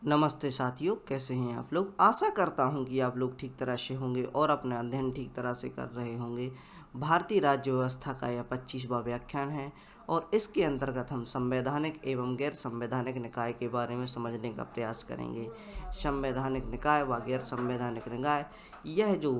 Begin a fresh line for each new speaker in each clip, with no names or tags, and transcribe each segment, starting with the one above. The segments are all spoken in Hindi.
नमस्ते साथियों, कैसे हैं आप लोग। आशा करता हूं कि आप लोग ठीक तरह से होंगे और अपना अध्ययन ठीक तरह से कर रहे होंगे। भारतीय राज्य व्यवस्था का यह 25वां व्याख्यान है और इसके अंतर्गत हम संवैधानिक एवं गैर संवैधानिक निकाय के बारे में समझने का प्रयास करेंगे। संवैधानिक निकाय व गैर संवैधानिक निकाय, यह जो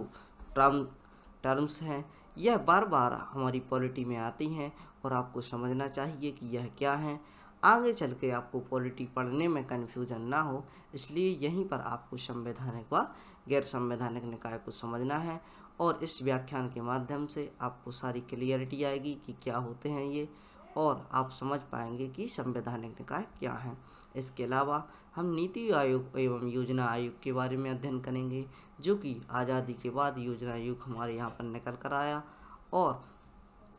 टर्म्स हैं, यह बार बार हमारी पॉलिटी में आती हैं और आपको समझना चाहिए कि यह क्या है। आगे चल के आपको पॉलिटी पढ़ने में कन्फ्यूजन ना हो, इसलिए यहीं पर आपको संवैधानिक व गैर संवैधानिक निकाय को समझना है और इस व्याख्यान के माध्यम से आपको सारी क्लियरिटी आएगी कि क्या होते हैं ये, और आप समझ पाएंगे कि संवैधानिक निकाय क्या है। इसके अलावा हम नीति आयोग एवं योजना आयोग के बारे में अध्ययन करेंगे, जो कि आज़ादी के बाद योजना आयोग हमारे यहाँ पर निकल कर आया और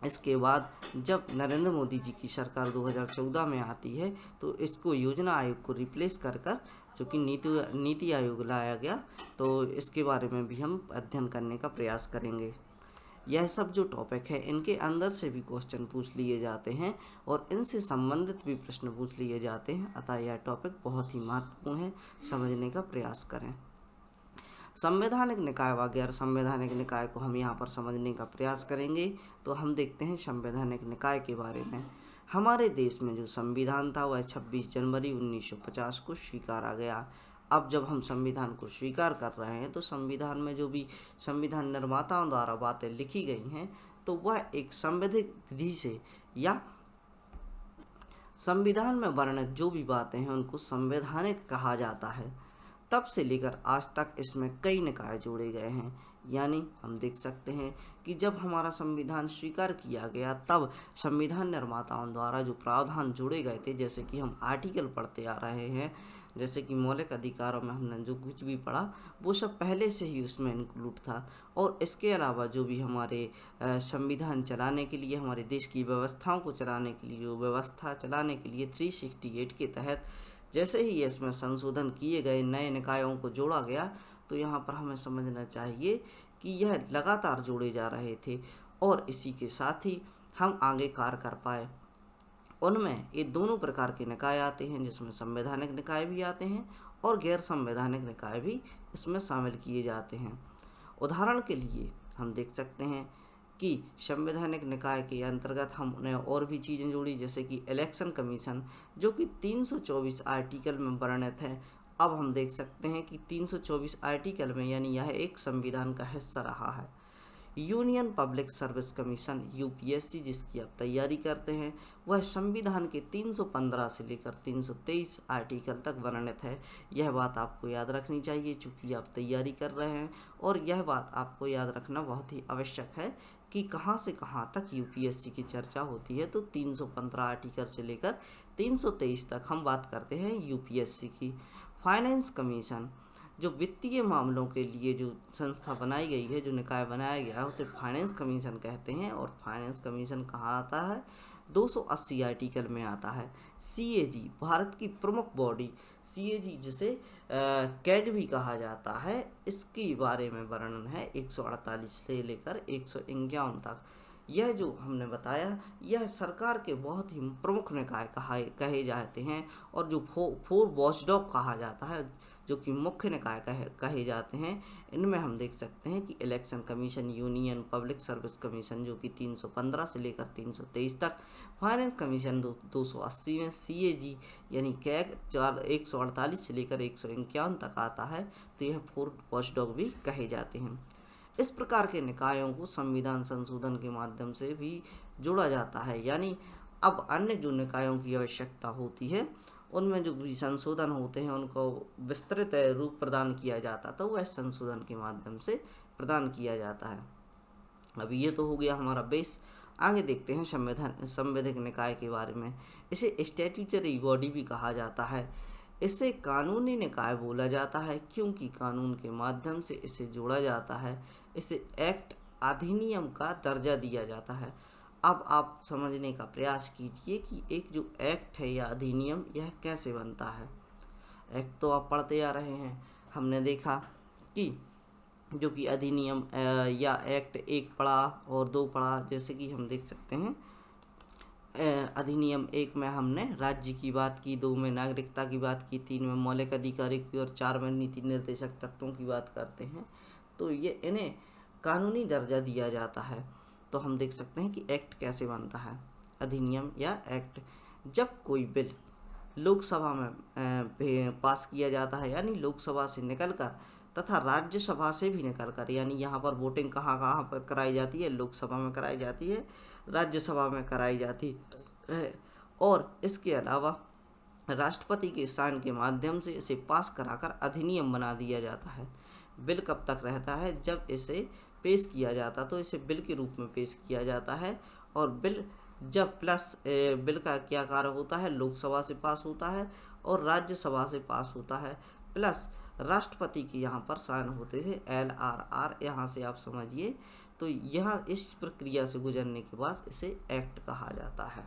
इसके बाद जब नरेंद्र मोदी जी की सरकार 2014 में आती है तो इसको योजना आयोग को रिप्लेस कर जो कि नीति आयोग लाया गया। तो इसके बारे में भी हम अध्ययन करने का प्रयास करेंगे। यह सब जो टॉपिक है, इनके अंदर से भी क्वेश्चन पूछ लिए जाते हैं और इनसे संबंधित भी प्रश्न पूछ लिए जाते हैं, अतः यह टॉपिक बहुत ही महत्वपूर्ण है, समझने का प्रयास करें। संवैधानिक निकाय व गैर संवैधानिक निकाय को हम यहाँ पर समझने का प्रयास करेंगे। तो हम देखते हैं संवैधानिक निकाय के बारे में। हमारे देश में जो संविधान था वह 26 जनवरी 1950 को स्वीकारा गया। अब जब हम संविधान को स्वीकार कर रहे हैं तो संविधान में जो भी संविधान निर्माताओं द्वारा बातें लिखी गई हैं तो वह एक संवैधानिक विधि से या संविधान में वर्णित जो भी बातें हैं उनको संवैधानिक कहा जाता है। तब से लेकर आज तक इसमें कई निकाय जोड़े गए हैं। यानी हम देख सकते हैं कि जब हमारा संविधान स्वीकार किया गया तब संविधान निर्माताओं द्वारा जो प्रावधान जोड़े गए थे, जैसे कि हम आर्टिकल पढ़ते आ रहे हैं, जैसे कि मौलिक अधिकारों में हमने जो कुछ भी पढ़ा वो सब पहले से ही उसमें इंक्लूड था। और इसके अलावा जो भी हमारे संविधान चलाने के लिए, हमारे देश की व्यवस्थाओं को चलाने के लिए, जो व्यवस्था चलाने के लिए 368 के तहत जैसे ही इसमें संशोधन किए गए, नए निकायों को जोड़ा गया, तो यहाँ पर हमें समझना चाहिए कि यह लगातार जोड़े जा रहे थे और इसी के साथ ही हम आगे कार्य कर पाए। उनमें ये दोनों प्रकार के निकाय आते हैं, जिसमें संवैधानिक निकाय भी आते हैं और गैर संवैधानिक निकाय भी इसमें शामिल किए जाते हैं। उदाहरण के लिए हम देख सकते हैं कि संवैधानिक निकाय के अंतर्गत हमने और भी चीज़ें जोड़ी, जैसे कि इलेक्शन कमीशन, जो कि 324 आर्टिकल में वर्णित है। अब हम देख सकते हैं कि 324 आर्टिकल में, यानी यह एक संविधान का हिस्सा रहा है। Union public service commission UPSC, जिसकी आप तैयारी करते हैं, वह संविधान के 315 से लेकर 323 आर्टिकल तक वर्णित है। यह बात आपको याद रखनी चाहिए चूँकि आप तैयारी कर रहे हैं, और यह बात आपको याद रखना बहुत ही आवश्यक है कि कहाँ से कहाँ तक यूपीएससी की चर्चा होती है। तो 315 आर्टिकल से लेकर 323 तक हम बात करते हैं यूपीएससी की। फाइनेंस कमीशन, जो वित्तीय मामलों के लिए जो संस्था बनाई गई है, जो निकाय बनाया गया है, उसे फाइनेंस कमीशन कहते हैं। और फाइनेंस कमीशन कहाँ आता है? 280 आर्टिकल में आता है। सीएजी, भारत की प्रमुख बॉडी सीएजी, जिसे कैग भी कहा जाता है, इसके बारे में वर्णन है 148 से लेकर 151 तक। यह जो हमने बताया, यह सरकार के बहुत ही प्रमुख निकाय कहे जाते हैं और जो फोर वॉचडॉग कहा जाता है, जो कि मुख्य निकाय कहे जाते हैं। इनमें हम देख सकते हैं कि election commission, union public service commission, जो कि 315 से लेकर 323 तक, फाइनेंस कमीशन 280 में, सीएजी यानी कैग 148 से लेकर 151 तक आता है। तो यह फोर वॉचडॉग भी कहे जाते हैं। इस प्रकार के निकायों को संविधान संशोधन के माध्यम से भी जोड़ा जाता है। यानी अब अन्य जो निकायों की आवश्यकता होती है, उनमें जो भी संशोधन होते हैं उनको विस्तृत रूप प्रदान किया जाता, तो वह संशोधन के माध्यम से प्रदान किया जाता है। अब ये तो हो गया हमारा बेस। आगे देखते हैं संवैधानिक निकाय के बारे में। इसे स्टैट्यूटरी बॉडी भी कहा जाता है। इसे कानूनी निकाय बोला जाता है क्योंकि कानून के माध्यम से इसे जोड़ा जाता है। इसे एक्ट, अधिनियम का दर्जा दिया जाता है। अब आप समझने का प्रयास कीजिए कि एक जो एक्ट है या अधिनियम, यह कैसे बनता है। एक्ट तो आप पढ़ते आ रहे हैं, हमने देखा कि जो कि अधिनियम या एक्ट 1 पढ़ा और 2 पढ़ा, जैसे कि हम देख सकते हैं अधिनियम 1 में हमने राज्य की बात की, 2 में नागरिकता की बात की, 3 में मौलिक अधिकारों की और 4 में नीति निर्देशक तत्वों की बात करते हैं। तो ये इन्हें कानूनी दर्जा दिया जाता है। तो हम देख सकते हैं कि एक्ट कैसे बनता है। अधिनियम या एक्ट, जब कोई बिल लोकसभा में पास किया जाता है, यानी लोकसभा से निकलकर तथा राज्यसभा से भी निकलकर, यानी यहाँ पर वोटिंग कहाँ कहाँ पर कराई जाती है, लोकसभा में कराई जाती है, राज्यसभा में कराई जाती है, और इसके अलावा राष्ट्रपति के साइन के माध्यम से इसे पास कराकर अधिनियम बना दिया जाता है। बिल कब तक रहता है? जब इसे पेश किया जाता तो इसे बिल के रूप में पेश किया जाता है, और बिल जब बिल का क्या कार्य होता है, लोकसभा से पास होता है और राज्यसभा से पास होता है, प्लस राष्ट्रपति की यहाँ पर साइन होते थे, LRR, यहाँ से आप समझिए। तो यहाँ इस प्रक्रिया से गुजरने के बाद इसे एक्ट कहा जाता है,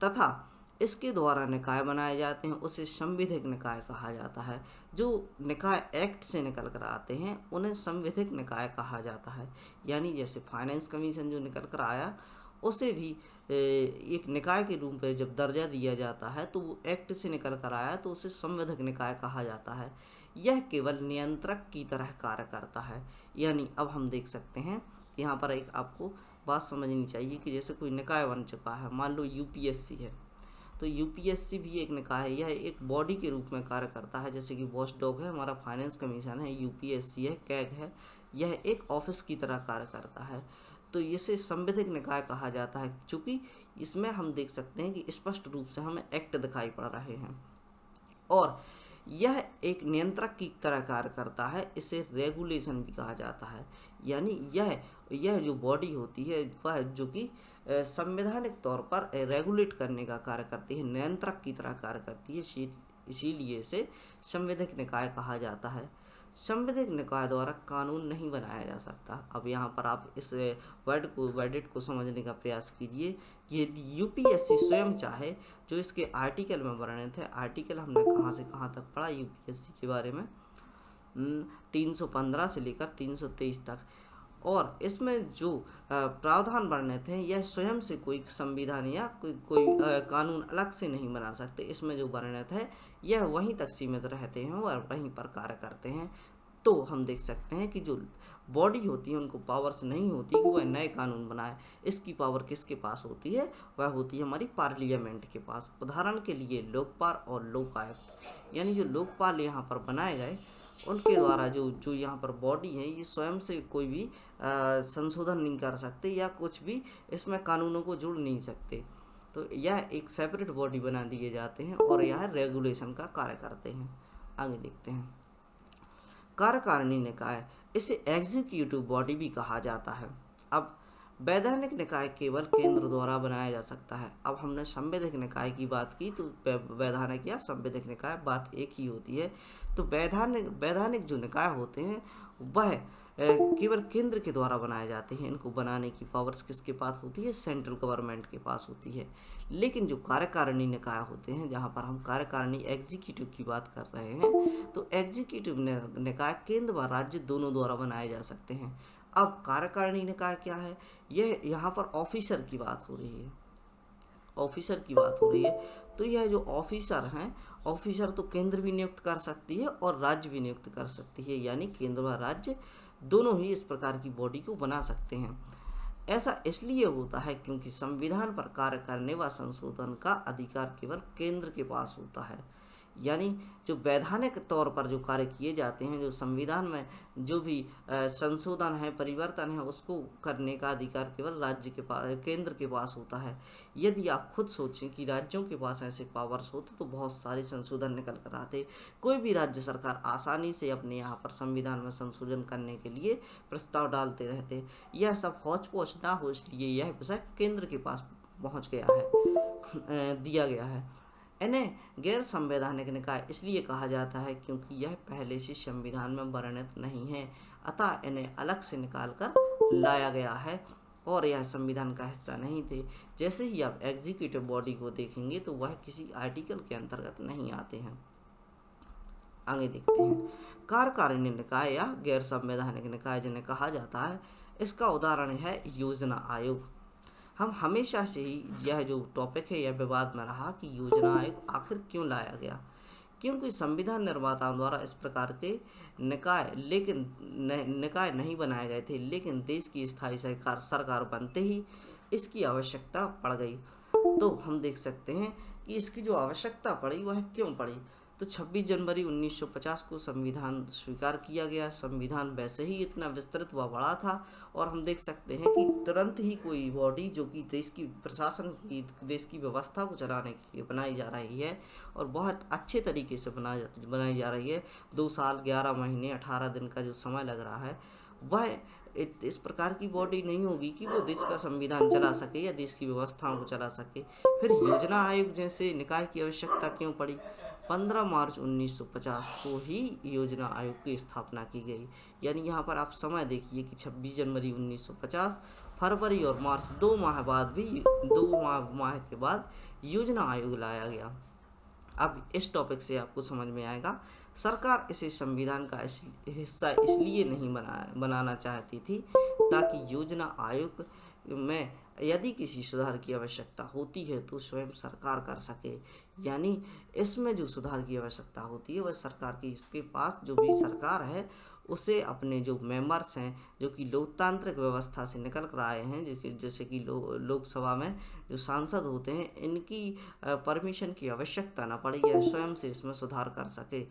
तथा इसके द्वारा निकाय बनाए जाते हैं, उसे संविधिक निकाय कहा जाता है। जो निकाय एक्ट से निकल कर आते हैं उन्हें संविधिक निकाय कहा जाता है। यानी जैसे फाइनेंस कमीशन जो निकल कर आया, उसे भी एक निकाय के रूप में जब दर्जा दिया जाता है, तो वो एक्ट से निकल कर आया तो उसे संविधिक निकाय कहा जाता है। यह केवल नियंत्रक की तरह कार्य करता है। यानी अब हम देख सकते हैं, यहाँ पर एक आपको बात समझनी चाहिए कि जैसे कोई निकाय बन चुका है, मान लो UPSC है, तो UPSC भी एक निकाय है। यह एक बॉडी के रूप में कार्य करता है, जैसे कि वॉचडॉग है हमारा फाइनेंस कमीशन है, UPSC है, कैग है, यह एक ऑफिस की तरह कार्य करता है। तो इसे संविधिक निकाय कहा जाता है, चूँकि इसमें हम देख सकते हैं कि स्पष्ट रूप से हमें एक्ट दिखाई पड़ रहे हैं, और यह एक नियंत्रक की तरह कार्य करता है। इसे रेगुलेशन भी कहा जाता है। यानी यह जो बॉडी होती है वह जो कि संवैधानिक तौर पर रेगुलेट करने का कार्य करती है, नियंत्रक की तरह कार्य करती है, इसीलिए इसे संवैधानिक निकाय कहा जाता है। संवैधानिक निकाय द्वारा कानून नहीं बनाया जा सकता। अब यहाँ पर आप इस वर्डिट को समझने का प्रयास कीजिए कि यदि UPSC स्वयं चाहे, जो इसके आर्टिकल में वर्णित है, आर्टिकल हमने कहाँ से कहाँ तक पढ़ा UPSC के बारे में, 315 से लेकर 323 तक, और इसमें जो प्रावधान वर्णित हैं यह स्वयं से कोई संविधान या कोई कानून अलग से नहीं बना सकते। इसमें जो वर्णित है यह वहीं तक सीमित रहते हैं और वहीं पर कार्य करते हैं। तो हम देख सकते हैं कि जो बॉडी होती है उनको पावर्स नहीं होती कि वह नए कानून बनाए। इसकी पावर किसके पास होती है? वह होती है हमारी पार्लियामेंट के पास। उदाहरण के लिए लोकपाल और लोकायुक्त, यानी जो लोकपाल यहाँ पर बनाए गए उनके द्वारा जो यहाँ पर बॉडी है, ये स्वयं से कोई भी संशोधन नहीं कर सकते या कुछ भी इसमें कानूनों को जोड़ नहीं सकते। तो यह एक सेपरेट बॉडी बना दिए जाते हैं और यह रेगुलेशन का कार्य करते हैं। आगे देखते हैं, कार्यकारिणी निकाय, इसे एग्जीक्यूटिव बॉडी भी कहा जाता है। अब वैधानिक निकाय केवल केंद्र द्वारा बनाया जा सकता है। अब हमने संवैधानिक निकाय की बात की, तो वैधानिक या संवैधानिक निकाय बात एक ही होती है। तो वैधानिक जो निकाय होते हैं वह केवल केंद्र के द्वारा बनाए जाते हैं। इनको बनाने की पावर्स किसके पास होती है? सेंट्रल गवर्नमेंट के पास होती है। लेकिन जो कार्यकारिणी निकाय होते हैं, जहाँ पर हम कार्यकारिणी एग्जीक्यूटिव की बात कर रहे हैं, तो एग्जीक्यूटिव निकाय केंद्र व राज्य दोनों द्वारा बनाए जा सकते हैं। अब कार्यकारिणी निकाय क्या है? यह यहाँ पर ऑफिसर की बात हो रही है, ऑफिसर की बात हो रही है। तो यह जो ऑफिसर हैं, ऑफिसर तो केंद्र भी नियुक्त कर सकती है और राज्य भी नियुक्त कर सकती है, यानी केंद्र व राज्य दोनों ही इस प्रकार की बॉडी को बना सकते हैं। ऐसा इसलिए होता है क्योंकि संविधान पर कार्य करने व संशोधन का अधिकार केवल केंद्र के पास होता है। यानी जो वैधानिक तौर पर जो कार्य किए जाते हैं, जो संविधान में जो भी संशोधन है, परिवर्तन है, उसको करने का अधिकार केवल राज्य के पास, केंद्र के पास होता है। यदि आप खुद सोचें कि राज्यों के पास ऐसे पावर्स होते तो बहुत सारे संशोधन निकल कर आते। कोई भी राज्य सरकार आसानी से अपने यहाँ पर संविधान में संशोधन करने के लिए प्रस्ताव डालते रहते। यह सब हौच पौच ना हो, इसलिए यह विषय केंद्र के पास पहुँच गया है, दिया गया है। इन्हें गैर संवैधानिक निकाय इसलिए कहा जाता है क्योंकि यह पहले से संविधान में वर्णित नहीं है, अतः इन्हें अलग से निकाल कर लाया गया है और यह संविधान का हिस्सा नहीं थे। जैसे ही आप एग्जीक्यूटिव बॉडी को देखेंगे तो वह किसी आर्टिकल के अंतर्गत नहीं आते हैं। आगे देखते हैं, कार्यकारिणी निकाय या गैर संवैधानिक निकाय जिन्हें कहा जाता है, इसका उदाहरण है योजना आयोग। हम हमेशा से ही यह जो टॉपिक है यह विवाद में रहा कि योजना आयोग आखिर क्यों लाया गया, क्योंकि संविधान निर्माताओं द्वारा इस प्रकार के निकाय नहीं बनाए गए थे, लेकिन देश की स्थायी सरकार बनते ही इसकी आवश्यकता पड़ गई। तो हम देख सकते हैं कि इसकी जो आवश्यकता पड़ी वह क्यों पड़ी। तो 26 जनवरी 1950 को संविधान स्वीकार किया गया। संविधान वैसे ही इतना विस्तृत व बड़ा था, और हम देख सकते हैं कि तुरंत ही कोई बॉडी जो कि देश की प्रशासन की, देश की व्यवस्था को चलाने के लिए बनाई जा रही है और बहुत अच्छे तरीके से बनाई जा रही है। 2 साल 11 महीने 18 दिन का जो समय लग रहा है, वह इस प्रकार की बॉडी नहीं होगी कि वो देश का संविधान चला सके या देश की व्यवस्थाओं को चला सके। फिर योजना आयोग जैसे निकाय की आवश्यकता क्यों पड़ी। 15 मार्च 1950 को ही योजना आयोग की स्थापना की गई। यानी यहाँ पर आप समय देखिए कि 26 जनवरी 1950, फरवरी और मार्च 2 माह बाद भी 2 माह के बाद योजना आयोग लाया गया। अब इस टॉपिक से आपको समझ में आएगा, सरकार इसे संविधान का हिस्सा इसलिए नहीं बनाना चाहती थी ताकि योजना आयोग में यदि किसी सुधार की आवश्यकता होती है तो स्वयं सरकार कर सके। यानी इसमें जो सुधार की आवश्यकता होती है वह सरकार की, इसके पास जो भी सरकार है उसे अपने जो मेंबर्स हैं जो कि लोकतांत्रिक व्यवस्था से निकल कर आए हैं, जैसे कि लोकसभा में जो सांसद होते हैं, इनकी परमिशन की आवश्यकता न पड़े, यह स्वयं से इसमें सुधार कर सके।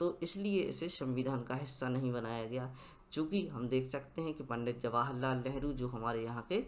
तो इसलिए इसे संविधान का हिस्सा नहीं बनाया गया। चूँकि हम देख सकते हैं कि पंडित जवाहरलाल नेहरू जो हमारे यहाँ के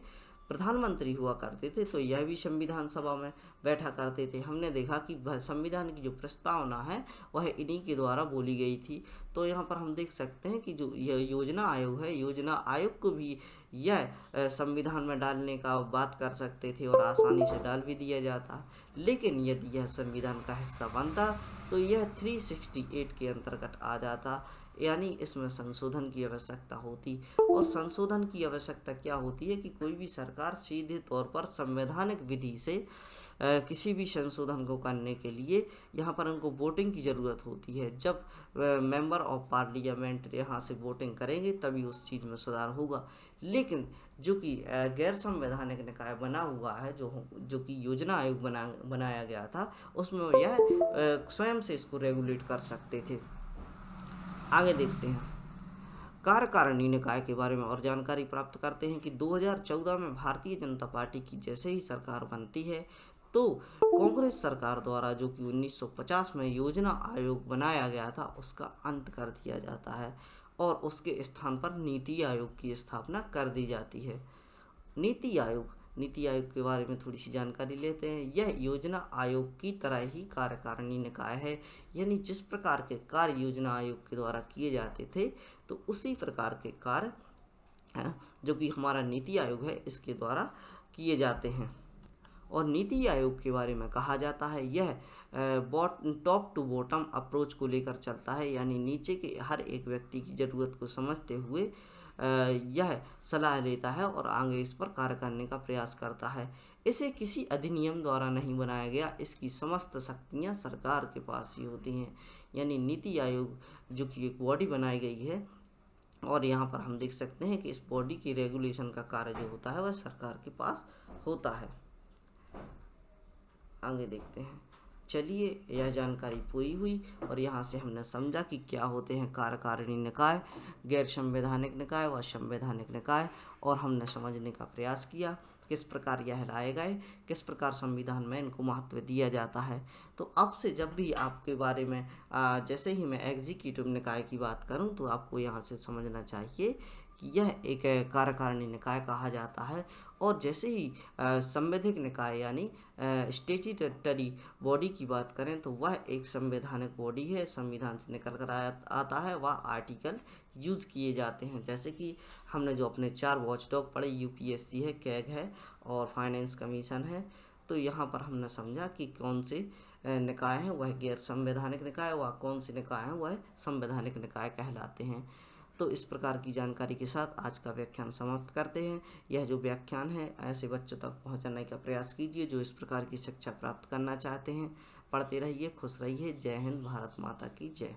प्रधानमंत्री हुआ करते थे, तो यह भी संविधान सभा में बैठा करते थे। हमने देखा कि संविधान की जो प्रस्तावना है वह इन्हीं के द्वारा बोली गई थी। तो यहाँ पर हम देख सकते हैं कि जो यह योजना आयोग है, योजना आयोग को भी यह संविधान में डालने का बात कर सकते थे और आसानी से डाल भी दिया जाता। लेकिन यदि यह संविधान का हिस्सा बनता तो यह 368 के अंतर्गत आ जाता, यानी इसमें संशोधन की आवश्यकता होती। और संशोधन की आवश्यकता क्या होती है कि कोई भी सरकार सीधे तौर पर संवैधानिक विधि से किसी भी संशोधन को करने के लिए यहाँ पर उनको वोटिंग की ज़रूरत होती है। जब मेंबर ऑफ पार्लियामेंट यहाँ से वोटिंग करेंगे तभी उस चीज़ में सुधार होगा। लेकिन जो कि गैर संवैधानिक निकाय बना हुआ है, जो कि योजना आयोग बनाया गया था, उसमें यह स्वयं से इसको रेगुलेट कर सकते थे। आगे देखते हैं, कार्यकारिणी निकाय के बारे में और जानकारी प्राप्त करते हैं कि 2014 में भारतीय जनता पार्टी की जैसे ही सरकार बनती है तो कांग्रेस सरकार द्वारा जो कि 1950 में योजना आयोग बनाया गया था उसका अंत कर दिया जाता है और उसके स्थान पर नीति आयोग की स्थापना कर दी जाती है। नीति आयोग के बारे में थोड़ी सी जानकारी लेते हैं। यह योजना आयोग की तरह ही कार्यकारिणी निकाय है, यानी जिस प्रकार के कार्य योजना आयोग के द्वारा किए जाते थे तो उसी प्रकार के कार्य जो कि हमारा नीति आयोग है इसके द्वारा किए जाते हैं। और नीति आयोग के बारे में कहा जाता है यह टॉप टू बॉटम अप्रोच को लेकर चलता है, यानी नीचे के हर एक व्यक्ति की ज़रूरत को समझते हुए यह सलाह लेता है और आगे इस पर कार्य करने का प्रयास करता है। इसे किसी अधिनियम द्वारा नहीं बनाया गया, इसकी समस्त शक्तियां सरकार के पास ही होती हैं। यानी नीति आयोग जो कि एक बॉडी बनाई गई है और यहाँ पर हम देख सकते हैं कि इस बॉडी की रेगुलेशन का कार्य जो होता है वह सरकार के पास होता है। आगे देखते हैं। चलिए, यह जानकारी पूरी हुई और यहाँ से हमने समझा कि क्या होते हैं कार्यकारिणी निकाय, गैर संवैधानिक निकाय व संवैधानिक निकाय, और हमने समझने का प्रयास किया किस प्रकार यह लाए गए, किस प्रकार संविधान में इनको महत्व दिया जाता है। तो अब से जब भी आपके बारे में जैसे ही मैं एग्जीक्यूटिव निकाय की बात करूं तो आपको यहाँ से समझना चाहिए कि यह एक कार्यकारिणी निकाय कहा जाता है। और जैसे ही संवैधानिक निकाय यानी स्टैट्यूटरी बॉडी की बात करें तो वह एक संवैधानिक बॉडी है, संविधान से निकल कर आता है, वह आर्टिकल यूज किए जाते हैं। जैसे कि हमने जो अपने 4 वॉचडॉग पढ़े, यूपीएससी है, कैग है और फाइनेंस कमीशन है। तो यहाँ पर हमने समझा कि कौन से निकाय हैं वह गैर संवैधानिक निकाय, व कौन से निकाय हैं वह संवैधानिक निकाय कहलाते हैं। तो इस प्रकार की जानकारी के साथ आज का व्याख्यान समाप्त करते हैं। यह जो व्याख्यान है ऐसे बच्चों तक पहुंचाने का प्रयास कीजिए जो इस प्रकार की शिक्षा प्राप्त करना चाहते हैं। पढ़ते रहिए, खुश रहिए। जय हिंद, भारत माता की जय।